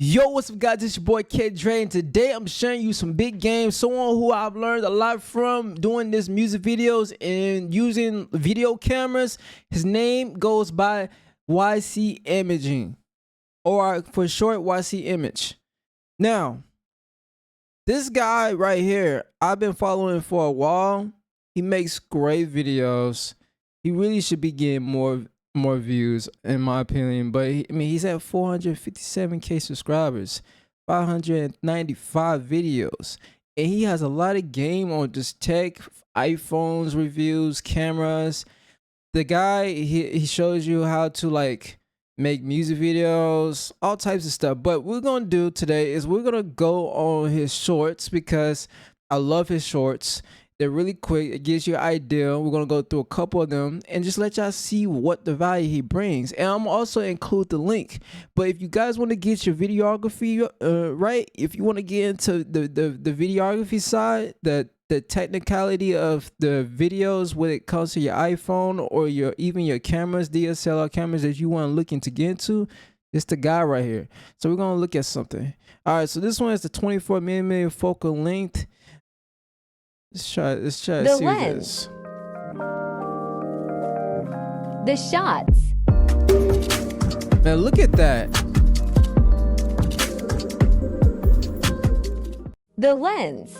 Yo, what's up guys, it's your boy Kid Dre, and today I'm sharing you some big games, someone who I've learned a lot from doing this music videos and using video cameras. His name goes by YCImaging, or for short YCImage. Now, this guy right here, I've been following for a while. He makes great videos. He really should be getting more views in my opinion, but he's at 457k subscribers, 595 videos, and he has a lot of game on just tech, iPhones reviews, cameras. The guy, he shows you how to like make music videos, all types of stuff. But what we're gonna do today is we're gonna go on his shorts because I love his shorts. They're really quick. It gives you an idea. We're gonna go through a couple of them and just let y'all see what the value he brings. And I'm also include the link. But if you guys want to get your videography right, if you want to get into the videography side, the technicality of the videos when it comes to your iPhone or even your cameras, DSLR cameras that you want to look into get into, it's the guy right here. So we're gonna look at something. All right, so this one is the 24mm focal length. Let's try to see lens. The shots. Man, look at that. The lens.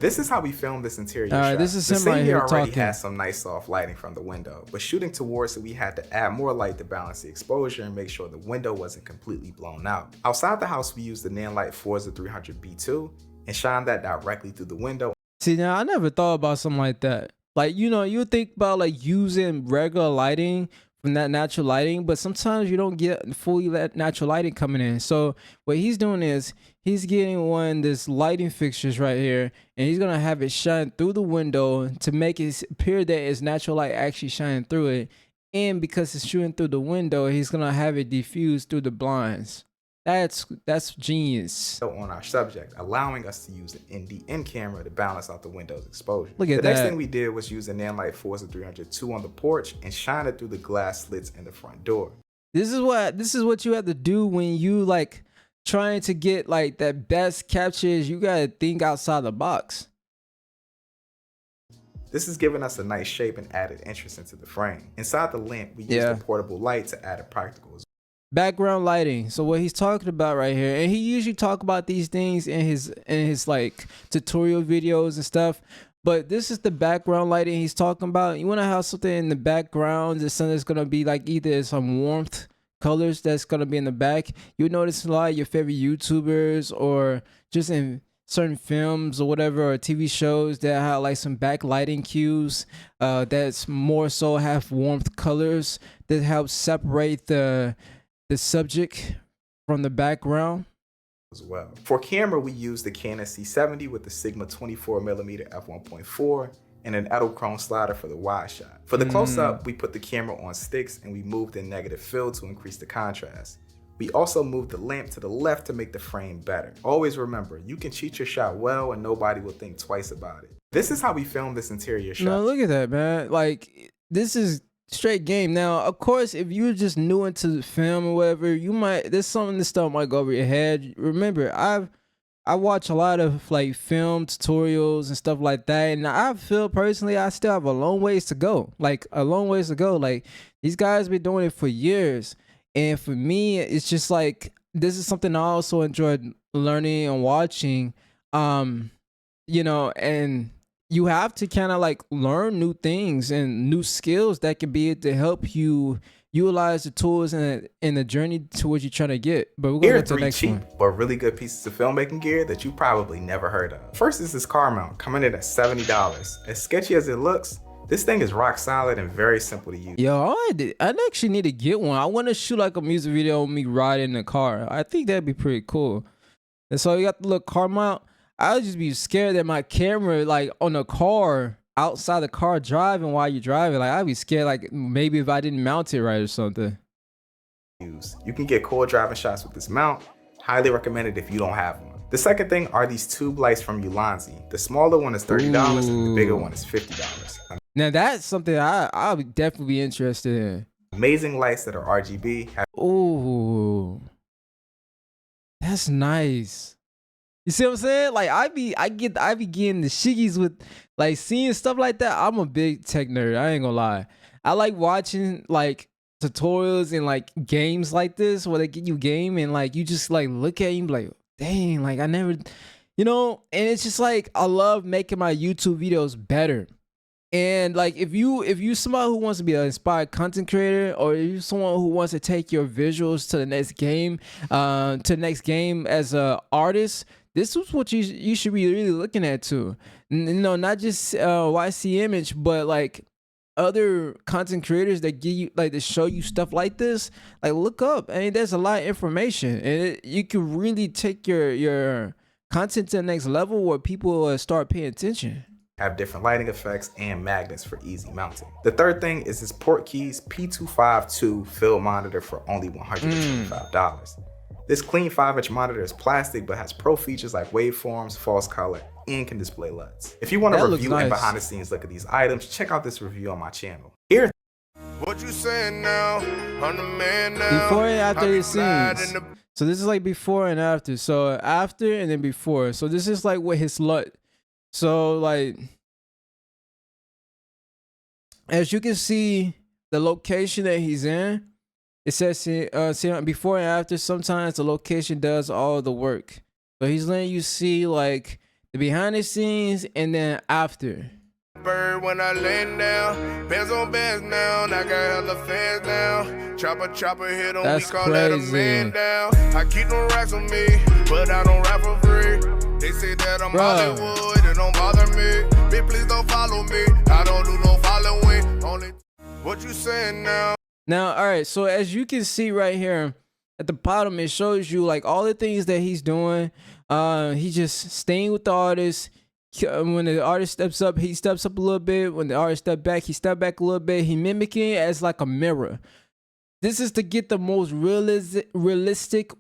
This is how we filmed this interior shot. This is the him scene right here already talking. has some nice soft lighting from the window, but shooting towards it, we had to add more light to balance the exposure and make sure the window wasn't completely blown out. Outside the house, we used the Nanlite Forza 300B2 and shined that directly through the window. See, now I never thought about something like that. Like, you know, you think about like using regular lighting from that natural lighting, but sometimes you don't get fully that natural lighting coming in. So what he's doing is he's getting one of this lighting fixtures right here, and he's gonna have it shine through the window to make it appear that it's natural light actually shining through it. And because it's shooting through the window, he's gonna have it diffuse through the blinds. That's genius. On our subject, allowing us to use an ND camera to balance out the window's exposure. Look at the next that. thing we did was use a Nanlite Forza 302 on the porch and shine it through the glass slits in the front door. This is what you have to do when you like trying to get like that best captures. You gotta think outside the box. This is giving us a nice shape and added interest into the frame. Inside the lamp, we used a portable light to add a practical as well. Background lighting. So what he's talking about right here, and he usually talk about these things in his like tutorial videos and stuff, but this is the background lighting he's talking about. You want to have something in the background that's gonna be like either some warmth colors that's gonna be in the back. You'll notice a lot of your favorite YouTubers or just in certain films or whatever, or TV shows that have like some backlighting cues that's more so have warmth colors that help separate the subject from the background as well. For camera, we used the Canon C70 with the Sigma 24mm f1.4 and an Edelchrome slider for the wide shot. For the close-up, we put the camera on sticks and we moved in negative field to increase the contrast. We also moved the lamp to the left to make the frame better. Always remember, you can cheat your shot well and nobody will think twice about it. This is how we filmed this interior shot. No, look at that, man. Like, this is straight game. Now, of course, if you're just new into film or whatever, there's some of this stuff might go over your head. Remember, I watch a lot of like film tutorials and stuff like that, and I feel personally I still have a long ways to go. Like these guys been doing it for years, and for me, it's just like this is something I also enjoyed learning and watching. You know, and you have to kind of like learn new things and new skills that can be to help you utilize the tools in the journey to what you're trying to get. But we're going to go to the next one. But really good pieces of filmmaking gear that you probably never heard of. First is this car mount, coming in at $70. As sketchy as it looks, this thing is rock solid and very simple to use. Yo, I actually need to get one. I want to shoot like a music video of me riding in the car. I think that'd be pretty cool. And so you got the little car mount. I would just be scared that my camera, like on the car, outside the car driving while you're driving, like I'd be scared, like maybe if I didn't mount it right or something. You can get cool driving shots with this mount. Highly recommended if you don't have one. The second thing are these tube lights from Ulanzi. The smaller one is $30 and the bigger one is $50. Now that's something I would definitely be interested in. Amazing lights that are RGB. Ooh. That's nice. You see what I'm saying? Like I be getting the shiggies with like seeing stuff like that. I'm a big tech nerd. I ain't gonna lie. I like watching like tutorials and like games like this where they get you game and like you just like look at you and be like, dang, like I never, you know. And it's just like I love making my YouTube videos better. And like if you somebody who wants to be an inspired content creator, or you someone who wants to take your visuals to the next game, as a artist, this is what you should be really looking at too. You know, not just YCImage, but like other content creators that give you like to show you stuff like this. Like look up. I mean, there's a lot of information, and you can really take your content to the next level where people start paying attention. Have different lighting effects and magnets for easy mounting. The third thing is this Portkeys P252 field monitor for only $125. This clean 5-inch monitor is plastic but has pro features like waveforms, false color, and can display LUTs. If you want to review and behind the scenes look at these items, check out this review on my channel. Here. What you saying now? I'm the man now. Before and after the scenes. So this is like before and after. So after and then before. So this is like what his LUT. So like, as you can see, the location that he's in, it says see before and after. Sometimes the location does all the work. So he's letting you see like the behind the scenes and then after. Bird when I lay down, bands on bands now, I got hella fans now. Chopper hit on me, call that a man down. I keep them racks on me, but I don't rap for free. They say that I'm Hollywood, it don't bother me. Bitch, please don't follow me. I don't do no following. Only what you saying now? Now, all right. So as you can see right here at the bottom, it shows you like all the things that he's doing. He just staying with the artist. When the artist steps up, he steps up a little bit. When the artist step back, he step back a little bit. He mimicking it as like a mirror. This is to get the most realistic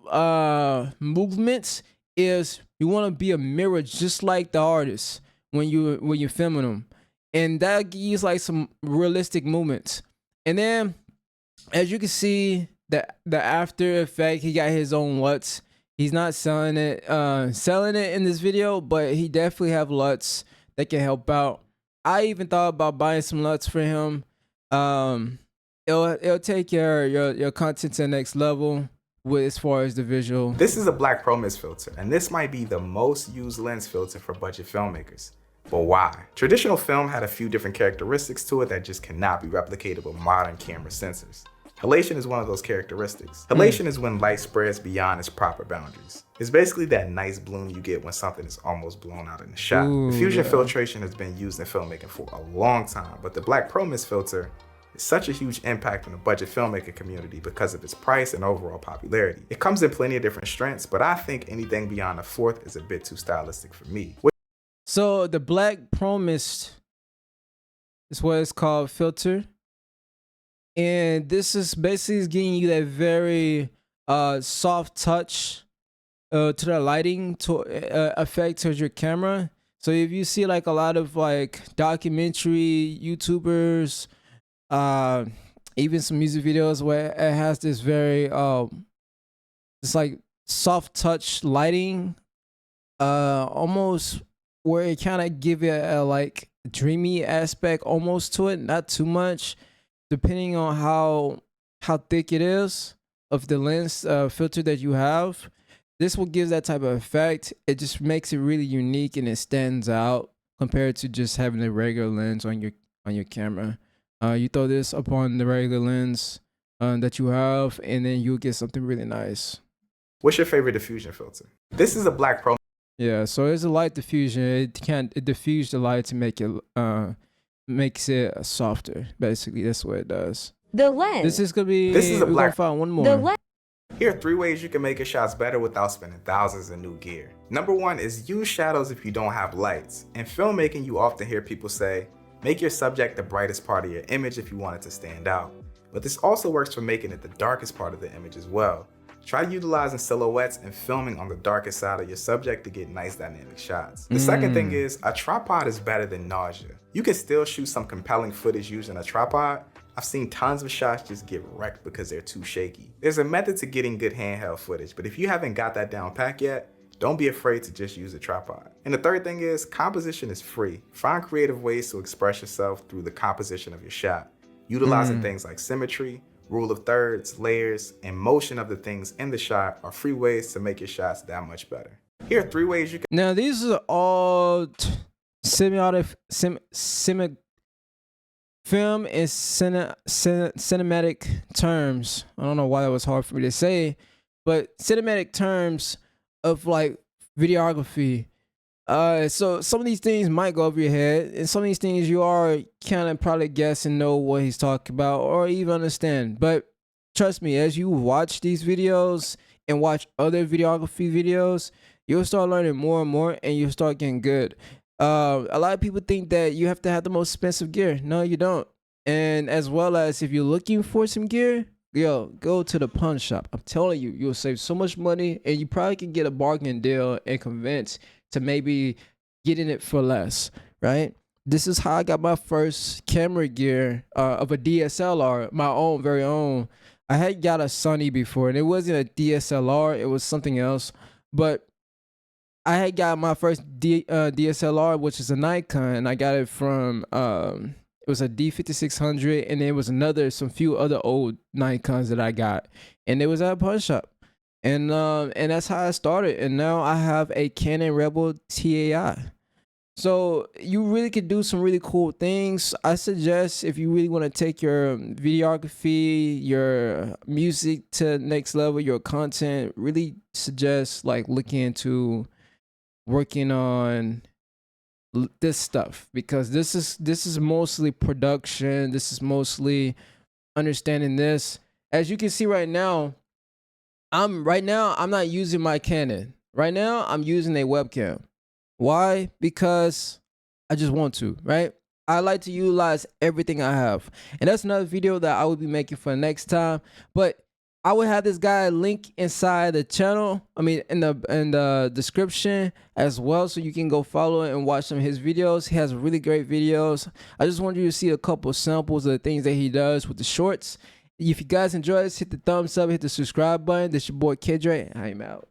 movements. Is you want to be a mirror just like the artist when you're filming them, and that gives like some realistic movements. And then as you can see, the after effect, he got his own LUTs. He's not selling it in this video, but he definitely have LUTs that can help out. I even thought about buying some LUTs for him. It'll take your content to the next level with as far as the visual. This is a black Pro Mist filter, and this might be the most used lens filter for budget filmmakers. But why? Traditional film had a few different characteristics to it that just cannot be replicated with modern camera sensors. Halation is one of those characteristics. Halation is when light spreads beyond its proper boundaries. It's basically that nice bloom you get when something is almost blown out in the shot. Diffusion filtration has been used in filmmaking for a long time, but the black Pro Mist filter is such a huge impact on the budget filmmaking community because of its price and overall popularity. It comes in plenty of different strengths, but I think anything beyond a fourth is a bit too stylistic for me. So the black Pro Mist is what it's called, filter. And this is basically getting you that very soft touch to the lighting effect towards your camera. So if you see like a lot of like documentary YouTubers, even some music videos where it has this very it's like soft touch lighting, almost where it kind of give it a like dreamy aspect almost to it, not too much, depending on how thick it is of the lens filter that you have. This will give that type of effect. It just makes it really unique and it stands out compared to just having a regular lens on your camera. You throw this upon the regular lens that you have, and then you'll get something really nice. What's your favorite diffusion filter? This is a black Pro. Yeah, so it's a light diffusion. It diffuse the light to make it makes it softer. Basically, that's what it does. The lens. This is a black. Find one more. The lens. Here are 3 ways you can make your shots better without spending thousands in new gear. Number 1 is use shadows if you don't have lights. In filmmaking, you often hear people say, make your subject the brightest part of your image if you want it to stand out. But this also works for making it the darkest part of the image as well. Try utilizing silhouettes and filming on the darkest side of your subject to get nice dynamic shots. The second thing is, a tripod is better than nausea. You can still shoot some compelling footage using a tripod. I've seen tons of shots just get wrecked because they're too shaky. There's a method to getting good handheld footage, but if you haven't got that down pat yet, don't be afraid to just use a tripod. And the third thing is, composition is free. Find creative ways to express yourself through the composition of your shot, utilizing things like symmetry, rule of thirds, layers, and motion of the things in the shot are free ways to make your shots that much better. Here are 3 ways you can. Now these are all film and cinematic terms. I don't know why that was hard for me to say, but cinematic terms of like videography. So some of these things might go over your head, and some of these things you are kind of probably guess and know what he's talking about or even understand. But trust me, as you watch these videos and watch other videography videos, you'll start learning more and more, and you'll start getting good. A lot of people think that you have to have the most expensive gear. No, you don't. And as well as if you're looking for some gear, yo, go to the pawn shop. I'm telling you, you'll save so much money, and you probably can get a bargain deal and convince to maybe getting it for less, right? This is how I got my first camera gear of a DSLR, my own, very own. I had got a Sony before, and it wasn't a DSLR, it was something else. But I had got my first DSLR, which is a Nikon, and I got it from, it was a D5600, and there was some few other old Nikons that I got, and it was at a pawn shop. And that's how I started. And now I have a Canon Rebel TAI. So you really could do some really cool things. I suggest if you really want to take your videography, your music to the next level, your content, really suggest like looking into working on this stuff, because this is mostly production. This is mostly understanding this. As you can see right now, I'm not using my Canon. Right now, I'm using a webcam. Why? Because I just want to, right? I like to utilize everything I have. And that's another video that I will be making for next time. But I will have this guy link inside the channel. I mean, in the description as well, so you can go follow and watch some of his videos. He has really great videos. I just want you to see a couple samples of the things that he does with the shorts. If you guys enjoy this, hit the thumbs up, hit the subscribe button. This is your boy Kid Dre. I'm out.